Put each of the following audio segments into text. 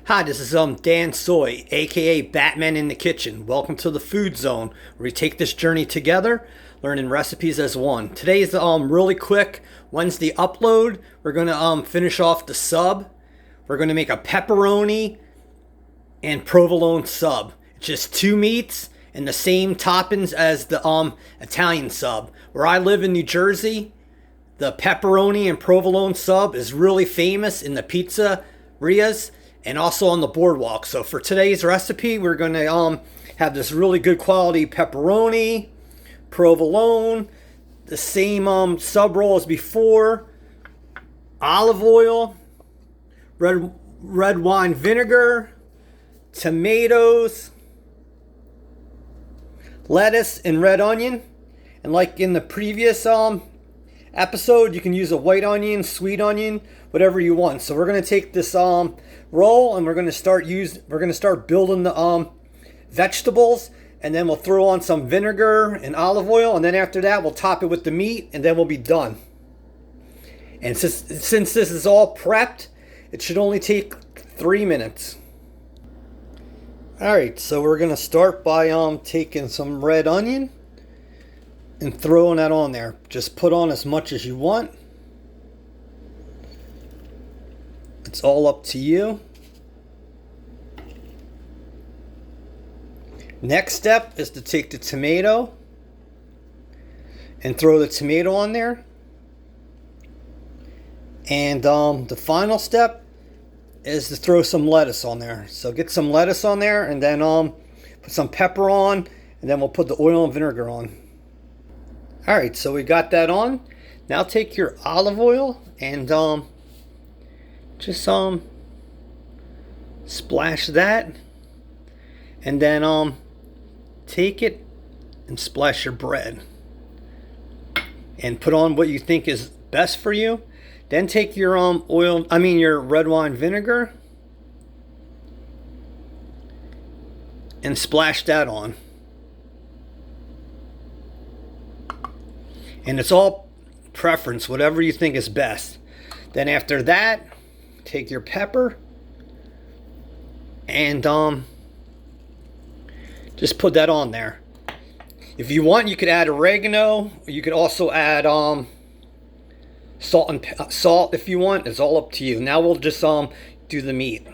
Hi, this is Dansoy, aka Batman in the Kitchen. Welcome to the Food Zone, where we take this journey together, learning recipes as one. Today is really quick Wednesday upload. We're gonna finish off the sub. We're gonna make a pepperoni and provolone sub. It's just two meats and the same toppings as the Italian sub. Where I live in New Jersey, the pepperoni and provolone sub is really famous in the pizzerias and also on the boardwalk. So for today's recipe, we're going to have this really good quality pepperoni, provolone, the same sub roll as before, olive oil, red wine vinegar, tomatoes, lettuce, and red onion. And like in the previous episode, you can use a white onion, sweet onion, whatever you want. So we're going to take this roll and we're going to start building the vegetables, and then we'll throw on some vinegar and olive oil, and then after that we'll top it with the meat, and then we'll be done. And since this is all prepped, it should only take 3 minutes. Alright, so we're going to start by taking some red onion and throwing that on there. Just put on as much as you want. It's all up to you. Next step is to take the tomato and throw the tomato on there. And the final step is to throw some lettuce on there. So get some lettuce on there, and then put some pepper on, and then we'll put the oil and vinegar on. Alright, so we got that on. Now take your olive oil and just splash that, and then take it and splash your bread and put on what you think is best for you. Then take your your red wine vinegar and splash that on. And it's all preference, whatever you think is best. Then after that, take your pepper and just put that on there. If you want, you could add oregano. You could also add salt if you want. It's all up to you. Now we'll just do the meat.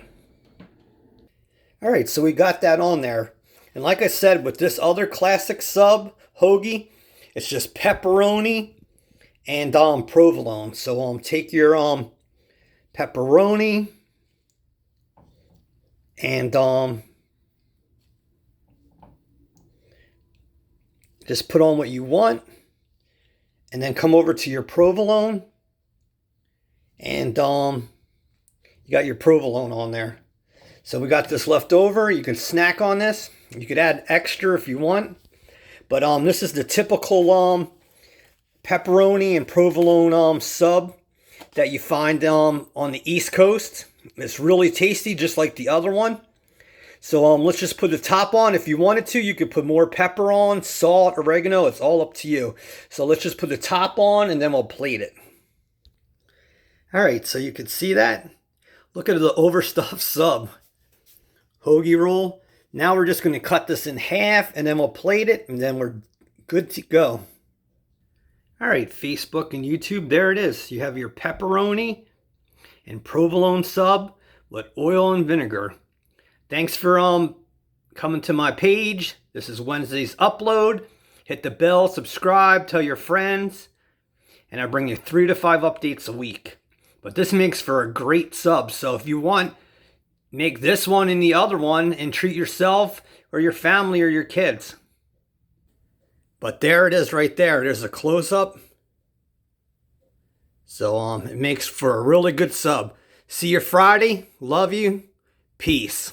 Alright, so we got that on there. And like I said, with this other classic sub hoagie, it's just pepperoni and provolone. So take your pepperoni and just put on what you want, and then come over to your provolone, and you got your provolone on there. So we got this left over. You can snack on this. You could add extra if you want. But this is the typical pepperoni and provolone sub that you find on the East Coast. It's really tasty, just like the other one. So let's just put the top on. If you wanted to, you could put more pepper on, salt, oregano. It's all up to you. So let's just put the top on, and then we'll plate it. Alright, so you can see that. Look at the overstuffed sub hoagie roll. Now we're just going to cut this in half, and then we'll plate it, and then we're good to go. Alright, Facebook and YouTube, there it is. You have your pepperoni and provolone sub with oil and vinegar. Thanks for coming to my page. This is Wednesday's upload. Hit the bell, subscribe, tell your friends, and I bring you 3 to 5 updates a week. But this makes for a great sub, so if you want, make this one and the other one and treat yourself or your family or your kids. But there it is right there. There's a close-up. So it makes for a really good sub. See you Friday. Love you. Peace.